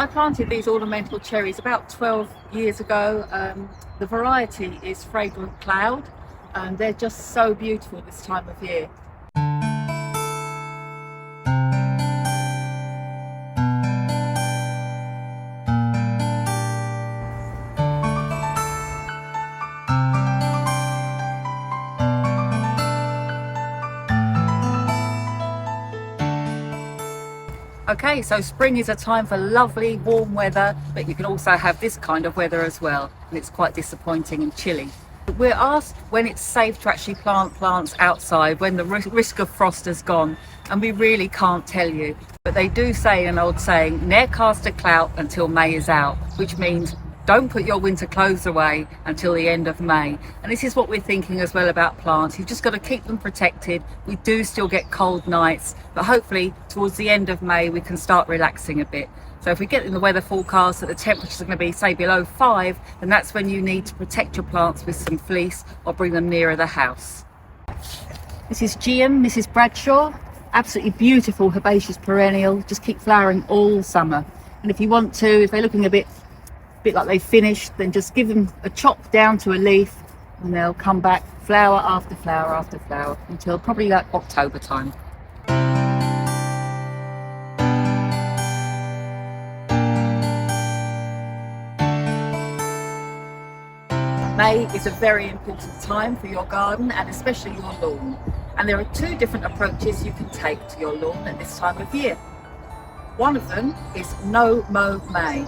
I planted these ornamental cherries about 12 years ago. The variety is Fragrant Cloud, and they're just so beautiful this time of year. Okay, so spring is a time for lovely warm weather, but you can also have this kind of weather as well, and it's quite disappointing and chilly. We're asked when it's safe to actually plant plants outside, when the risk of frost has gone, and we really can't tell you. But they do say an old saying, ne'er cast a clout until May is out, which means don't put your winter clothes away until the end of May. And this is what we're thinking as well about plants. You've just got to keep them protected. We do still get cold nights, but hopefully towards the end of May we can start relaxing a bit. So if we get in the weather forecast that the temperatures are going to be, say, below 5, then that's when you need to protect your plants with some fleece or bring them nearer the house. This is Geum, Mrs. Bradshaw. Absolutely beautiful herbaceous perennial. Just keep flowering all summer. And if you want to, if they're looking a bit like they've finished, then just give them a chop down to a leaf and they'll come back flower after flower after flower until probably like October time. May is a very important time for your garden and especially your lawn. And there are 2 different approaches you can take to your lawn at this time of year. One of them is No Mow May.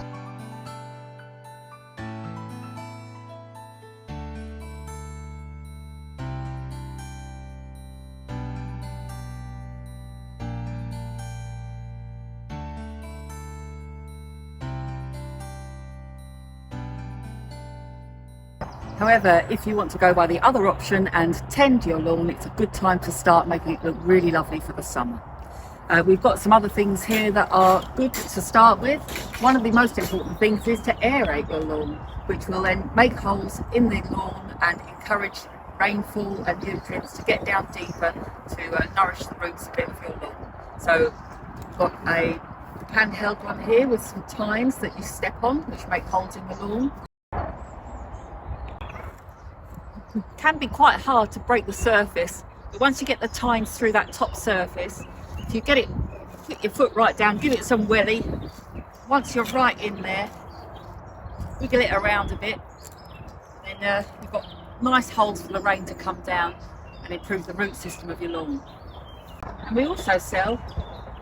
However, if you want to go by the other option and tend your lawn, it's a good time to start making it look really lovely for the summer. We've got some other things here that are good to start with. One of the most important things is to aerate your lawn, which will then make holes in the lawn and encourage rainfall and nutrients to get down deeper to nourish the roots a bit of your lawn. So we've got a handheld one here with some tines that you step on, which make holes in the lawn. It can be quite hard to break the surface, but once you get the tines through that top surface, if you get it, put your foot right down, give it some welly. Once you're right in there, wiggle it around a bit, then you've got nice holes for the rain to come down and improve the root system of your lawn. And we also sell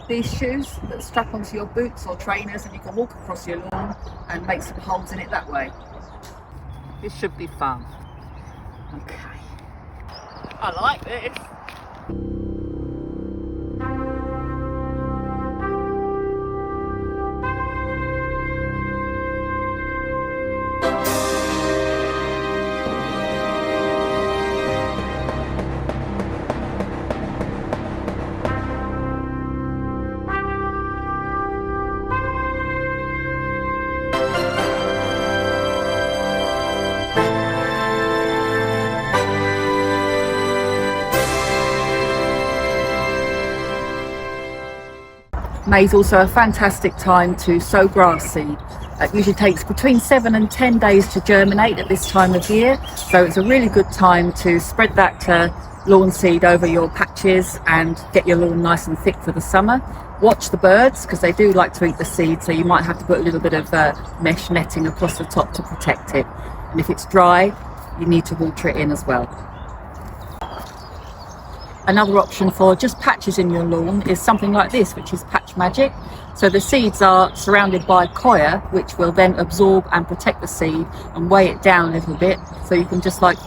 these shoes that strap onto your boots or trainers, and you can walk across your lawn and make some holes in it that way. This should be fun. Okay, I like this. May is also a fantastic time to sow grass seed. It usually takes between 7 and 10 days to germinate at this time of year, so it's a really good time to spread that lawn seed over your patches and get your lawn nice and thick for the summer. Watch the birds, because they do like to eat the seed, so you might have to put a little bit of mesh netting across the top to protect it. And if it's dry, you need to water it in as well. Another option for just patches in your lawn is something like this, which is Patch Magic. So the seeds are surrounded by coir, which will then absorb and protect the seed and weigh it down a little bit. So you can just like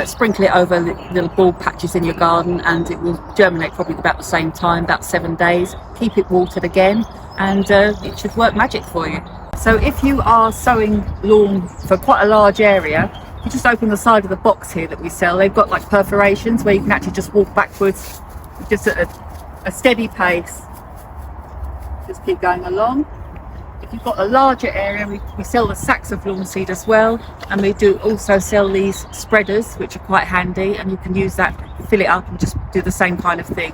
sprinkle it over little bulb patches in your garden, and it will germinate probably about the same time, about 7 days. Keep it watered again, and it should work magic for you. So if you are sowing lawn for quite a large area, you just open the side of the box here that we sell. They've got like perforations where you can actually just walk backwards, just at a steady pace. Just keep going along. If you've got a larger area, we sell the sacks of lawn seed as well, and we do also sell these spreaders, which are quite handy, and you can use that, fill it up and just do the same kind of thing.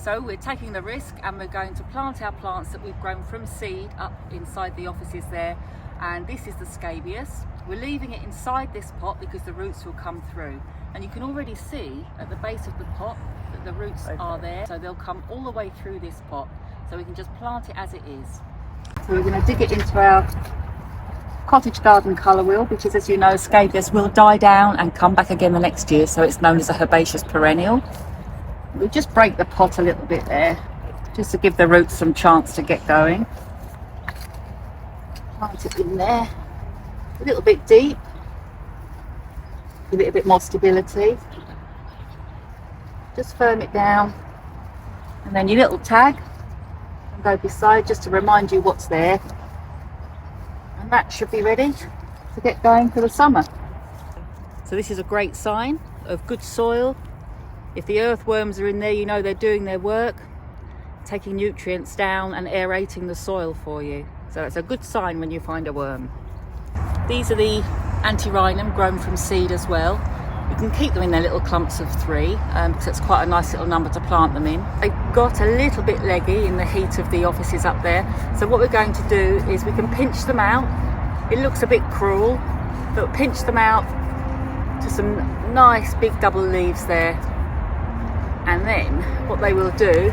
So we're taking the risk and we're going to plant our plants that we've grown from seed up inside the offices there. And this is the scabious. We're leaving it inside this pot because the roots will come through. And you can already see at the base of the pot that the roots are there. So they'll come all the way through this pot. So we can just plant it as it is. So we're going to dig it into our cottage garden colour wheel, because as you know, scabious will die down and come back again the next year. So it's known as a herbaceous perennial. We just break the pot a little bit there, just to give the roots some chance to get going. Plant it in there, a little bit deep, give it a bit more stability. Just firm it down, and then your little tag can go beside just to remind you what's there. And that should be ready to get going for the summer. So this is a great sign of good soil. If the earthworms are in there, you know they're doing their work, taking nutrients down and aerating the soil for you. So it's a good sign when you find a worm. These are the antirrhinum grown from seed as well. You can keep them in their little clumps of 3 because it's quite a nice little number to plant them in. They've got a little bit leggy in the heat of the offices up there. So what we're going to do is we can pinch them out. It looks a bit cruel, but pinch them out to some nice big double leaves there. And then what they will do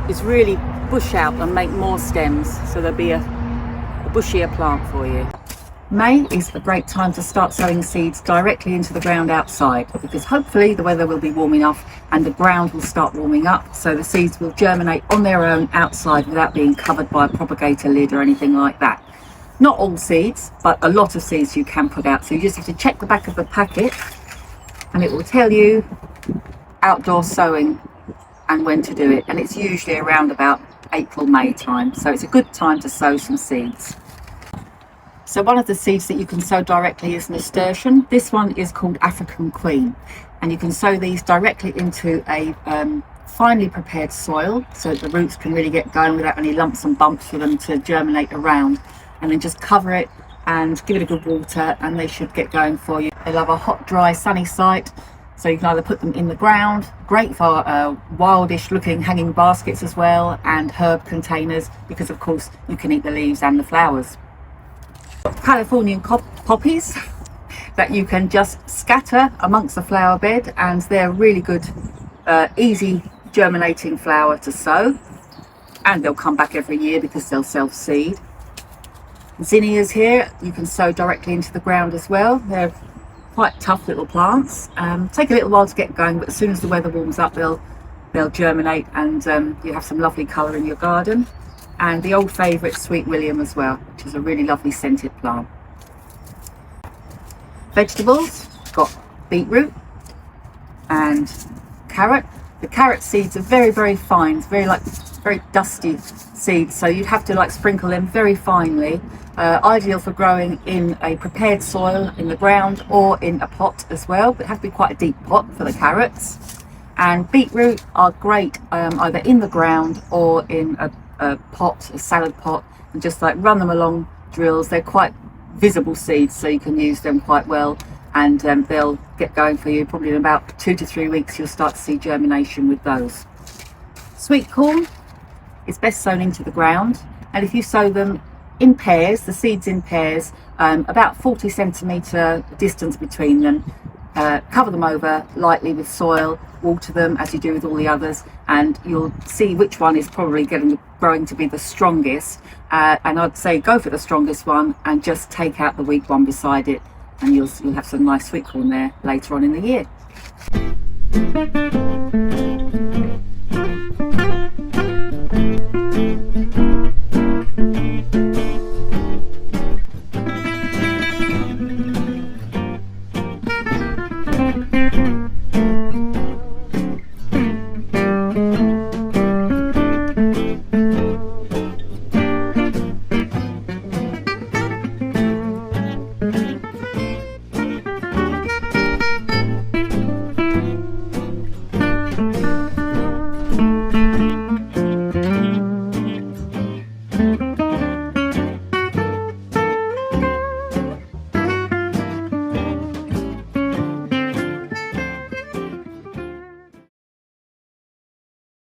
is really bush out and make more stems, so there'll be a bushier plant for you. May is a great time to start sowing seeds directly into the ground outside, because hopefully the weather will be warm enough and the ground will start warming up, so the seeds will germinate on their own outside without being covered by a propagator lid or anything like that. Not all seeds, but a lot of seeds you can put out, so you just have to check the back of the packet and it will tell you outdoor sowing and when to do it, and it's usually around about April-May time, so it's a good time to sow some seeds. So one of the seeds that you can sow directly is nasturtium. This one is called African Queen, and you can sow these directly into a finely prepared soil so that the roots can really get going without any lumps and bumps for them to germinate around, and then just cover it and give it a good water and they should get going for you. They love a hot, dry, sunny site. So you can either put them in the ground, great for wildish looking hanging baskets as well, and herb containers, because of course you can eat the leaves and the flowers. Californian poppies that you can just scatter amongst the flower bed, and they're really good, easy germinating flower to sow, and they'll come back every year because they'll self-seed. Zinnias here you can sow directly into the ground as well. They're quite tough little plants, take a little while to get going, but as soon as the weather warms up they'll germinate, and you have some lovely colour in your garden. And the old favourite Sweet William as well, which is a really lovely scented plant. Vegetables, got beetroot and carrot. The carrot seeds are very, very fine, very dusty seeds, so you'd have to sprinkle them very finely. Ideal for growing in a prepared soil in the ground or in a pot as well, but it has to be quite a deep pot for the carrots. And beetroot are great either in the ground or in a pot, a salad pot, and just run them along drills. They're quite visible seeds, so you can use them quite well, and they'll get going for you. Probably in about 2 to 3 weeks you'll start to see germination with those. Sweet corn is best sown into the ground, and if you sow them in pairs, the seeds in pairs, about 40 centimetre distance between them, cover them over lightly with soil, water them as you do with all the others, and you'll see which one is probably growing to be the strongest, and I'd say go for the strongest one and just take out the weak one beside it, and you'll have some nice sweet corn there later on in the year.